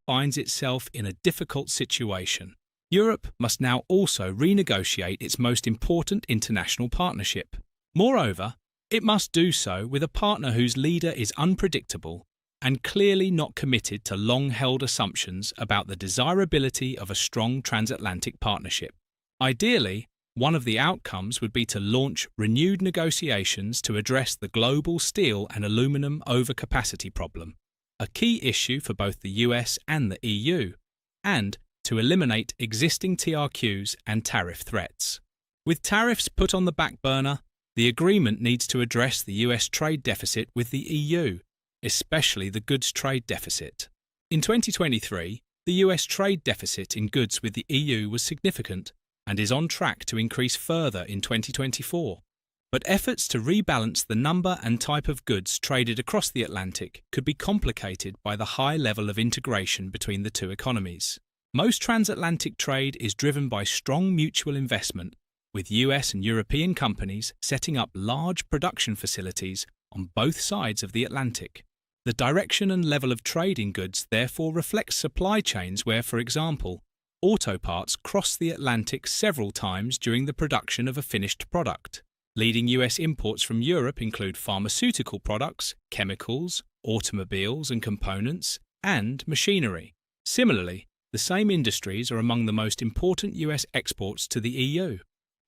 finds itself in a difficult situation. Europe must now also renegotiate its most important international partnership. Moreover, it must do so with a partner whose leader is unpredictable and clearly not committed to long-held assumptions about the desirability of a strong transatlantic partnership. Ideally, one of the outcomes would be to launch renewed negotiations to address the global steel and aluminum overcapacity problem, a key issue for both the US and the EU, and to eliminate existing TRQs and tariff threats. With tariffs put on the back burner, the agreement needs to address the US trade deficit with the EU, especially the goods trade deficit. In 2023, the US trade deficit in goods with the EU was significant and is on track to increase further in 2024. But efforts to rebalance the number and type of goods traded across the Atlantic could be complicated by the high level of integration between the two economies. Most transatlantic trade is driven by strong mutual investment, with US and European companies setting up large production facilities on both sides of the Atlantic. The direction and level of trade in goods therefore reflects supply chains where, for example, auto parts cross the Atlantic several times during the production of a finished product. Leading US imports from Europe include pharmaceutical products, chemicals, automobiles and components, and machinery. Similarly, the same industries are among the most important US exports to the EU.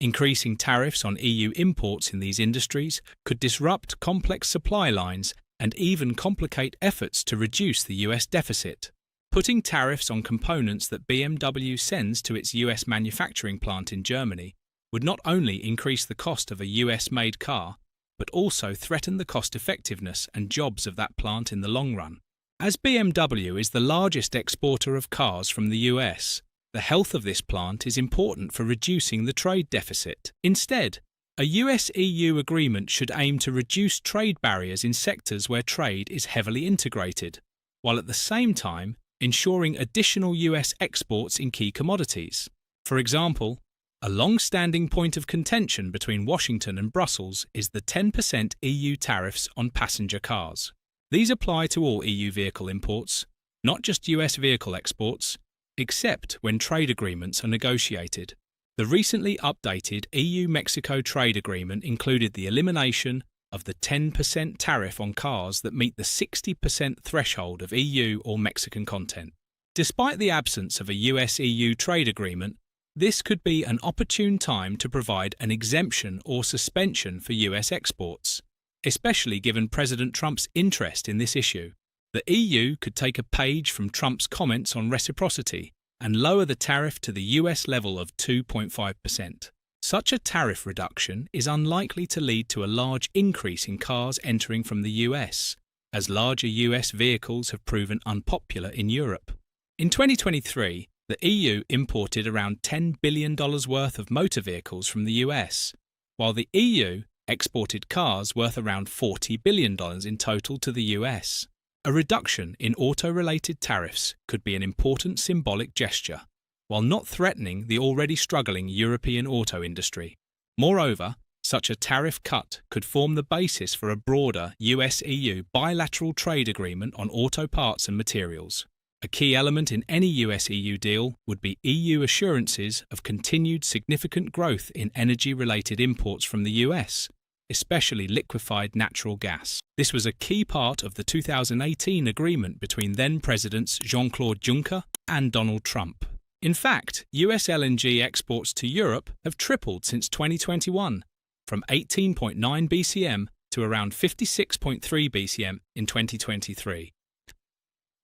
Increasing tariffs on EU imports in these industries could disrupt complex supply lines and even complicate efforts to reduce the US deficit. Putting tariffs on components that BMW sends to its US manufacturing plant in Germany would not only increase the cost of a US-made car, but also threaten the cost-effectiveness and jobs of that plant in the long run. As BMW is the largest exporter of cars from the US, the health of this plant is important for reducing the trade deficit. Instead, a US-EU agreement should aim to reduce trade barriers in sectors where trade is heavily integrated, while at the same time ensuring additional US exports in key commodities. For example, a long-standing point of contention between Washington and Brussels is the 10% EU tariffs on passenger cars. These apply to all EU vehicle imports, not just US vehicle exports, except when trade agreements are negotiated. The recently updated EU-Mexico trade agreement included the elimination of the 10% tariff on cars that meet the 60% threshold of EU or Mexican content. Despite the absence of a US-EU trade agreement, this could be an opportune time to provide an exemption or suspension for US exports, especially given President Trump's interest in this issue. The EU could take a page from Trump's comments on reciprocity and lower the tariff to the US level of 2.5%. Such a tariff reduction is unlikely to lead to a large increase in cars entering from the US, as larger US vehicles have proven unpopular in Europe. In 2023, the EU imported around $10 billion worth of motor vehicles from the US, while the EU exported cars worth around $40 billion in total to the US. A reduction in auto-related tariffs could be an important symbolic gesture, while not threatening the already struggling European auto industry. Moreover, such a tariff cut could form the basis for a broader US-EU bilateral trade agreement on auto parts and materials. A key element in any US-EU deal would be EU assurances of continued significant growth in energy-related imports from the US, especially liquefied natural gas. This was a key part of the 2018 agreement between then-Presidents Jean-Claude Juncker and Donald Trump. In fact, US LNG exports to Europe have tripled since 2021, from 18.9 BCM to around 56.3 BCM in 2023.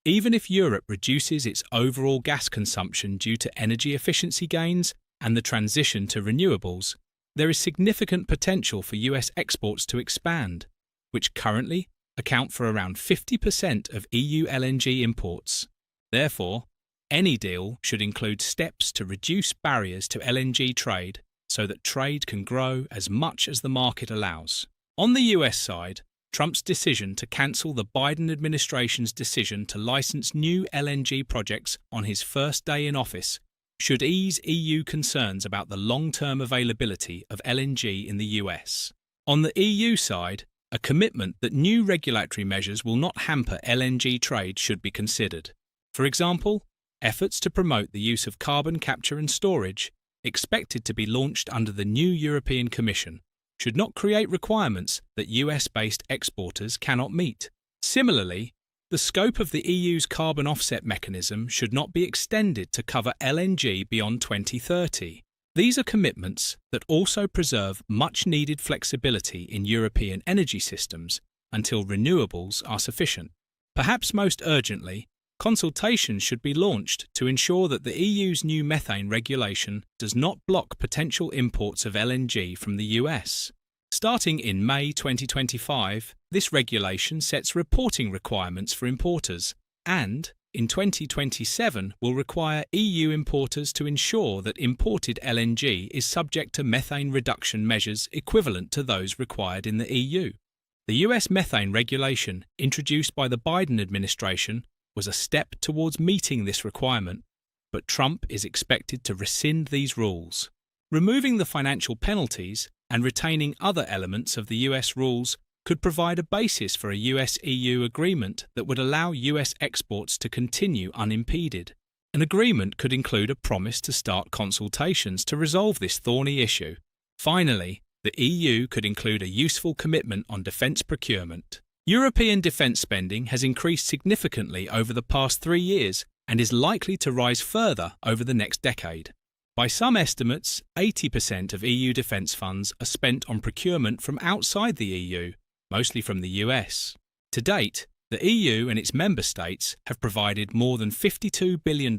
Even if Europe reduces its overall gas consumption due to energy efficiency gains and the transition to renewables, there is significant potential for US exports to expand, which currently account for around 50% of EU LNG imports. Therefore, any deal should include steps to reduce barriers to LNG trade so that trade can grow as much as the market allows. On the US side, Trump's decision to cancel the Biden administration's decision to license new LNG projects on his first day in office should ease EU concerns about the long-term availability of LNG in the US. On the EU side, a commitment that new regulatory measures will not hamper LNG trade should be considered. For example, efforts to promote the use of carbon capture and storage, expected to be launched under the new European Commission, should not create requirements that US-based exporters cannot meet. Similarly, the scope of the EU's carbon offset mechanism should not be extended to cover LNG beyond 2030. These are commitments that also preserve much-needed flexibility in European energy systems until renewables are sufficient. Perhaps most urgently, consultations should be launched to ensure that the EU's new methane regulation does not block potential imports of LNG from the US. Starting in May 2025, this regulation sets reporting requirements for importers and, in 2027, will require EU importers to ensure that imported LNG is subject to methane reduction measures equivalent to those required in the EU. The US methane regulation, introduced by the Biden administration, was a step towards meeting this requirement, but Trump is expected to rescind these rules. Removing the financial penalties and retaining other elements of the US rules could provide a basis for a US-EU agreement that would allow US exports to continue unimpeded. An agreement could include a promise to start consultations to resolve this thorny issue. Finally, the EU could include a useful commitment on defence procurement. European defence spending has increased significantly over the past 3 years and is likely to rise further over the next decade. By some estimates, 80% of EU defence funds are spent on procurement from outside the EU, mostly from the US. To date, the EU and its member states have provided more than $52 billion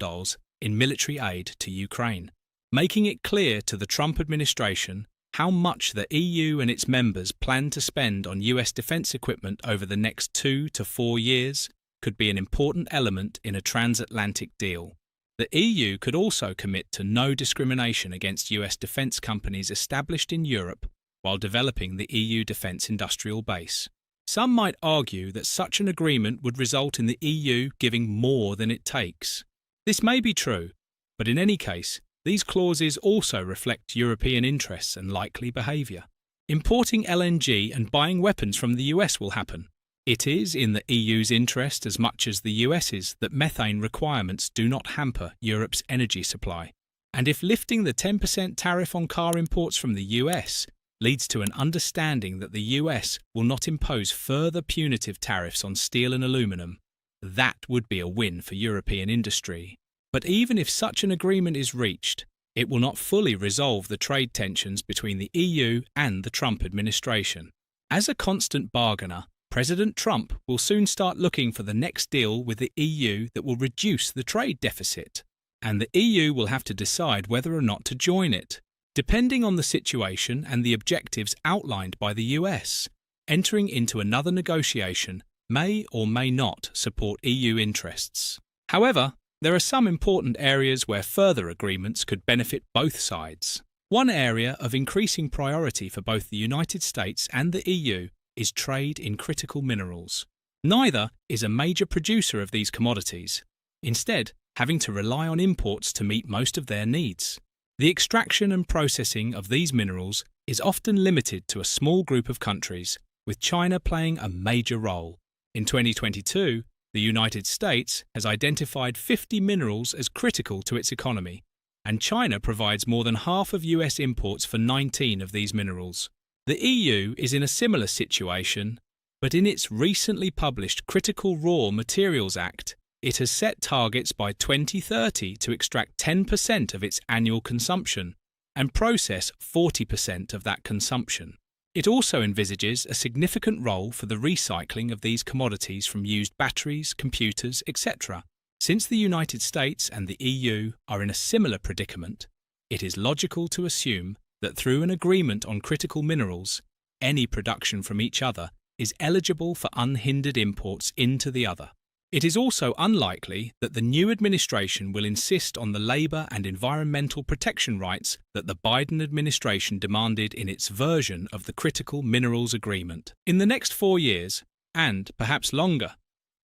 in military aid to Ukraine, making it clear to the Trump administration how much the EU and its members plan to spend on US defence equipment over the next 2 to 4 years could be an important element in a transatlantic deal. The EU could also commit to no discrimination against US defence companies established in Europe while developing the EU defence industrial base. Some might argue that such an agreement would result in the EU giving more than it takes. This may be true, but in any case, these clauses also reflect European interests and likely behaviour. Importing LNG and buying weapons from the US will happen. It is in the EU's interest as much as the US's that methane requirements do not hamper Europe's energy supply. And if lifting the 10% tariff on car imports from the US leads to an understanding that the US will not impose further punitive tariffs on steel and aluminium, that would be a win for European industry. But even if such an agreement is reached, it will not fully resolve the trade tensions between the EU and the Trump administration. As a constant bargainer, President Trump will soon start looking for the next deal with the EU that will reduce the trade deficit, and the EU will have to decide whether or not to join it, depending on the situation and the objectives outlined by the US. Entering into another negotiation may or may not support EU interests. However, there are some important areas where further agreements could benefit both sides. One area of increasing priority for both the United States and the EU is trade in critical minerals. Neither is a major producer of these commodities, instead having to rely on imports to meet most of their needs. The extraction and processing of these minerals is often limited to a small group of countries, with China playing a major role. In 2022, the United States has identified 50 minerals as critical to its economy, and China provides more than half of US imports for 19 of these minerals. The EU is in a similar situation, but in its recently published Critical Raw Materials Act, it has set targets by 2030 to extract 10% of its annual consumption and process 40% of that consumption. It also envisages a significant role for the recycling of these commodities from used batteries, computers, etc. Since the United States and the EU are in a similar predicament, it is logical to assume that through an agreement on critical minerals, any production from each other is eligible for unhindered imports into the other. It is also unlikely that the new administration will insist on the labour and environmental protection rights that the Biden administration demanded in its version of the Critical Minerals Agreement. In the next 4 years, and perhaps longer,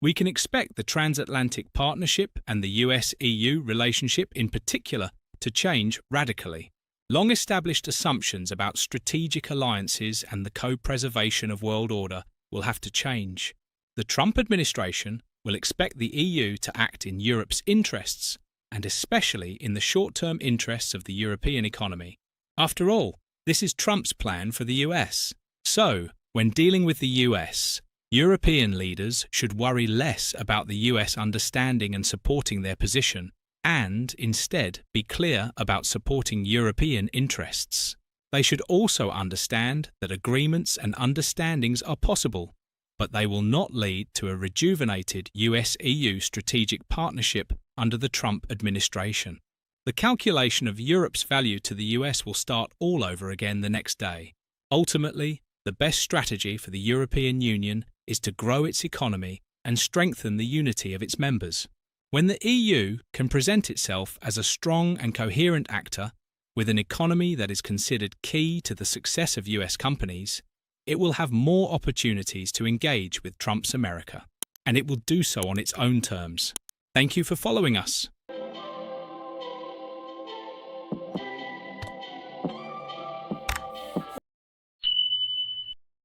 we can expect the transatlantic partnership and the US-EU relationship in particular to change radically. Long-established assumptions about strategic alliances and the co-preservation of world order will have to change. The Trump administration will expect the EU to act in Europe's interests, and especially in the short-term interests of the European economy. After all, this is Trump's plan for the US. So, when dealing with the US, European leaders should worry less about the US understanding and supporting their position, and instead be clear about supporting European interests. They should also understand that agreements and understandings are possible, but they will not lead to a rejuvenated US-EU strategic partnership under the Trump administration. The calculation of Europe's value to the US will start all over again the next day. Ultimately, the best strategy for the European Union is to grow its economy and strengthen the unity of its members. When the EU can present itself as a strong and coherent actor with an economy that is considered key to the success of US companies, it will have more opportunities to engage with Trump's America, and it will do so on its own terms. Thank you for following us.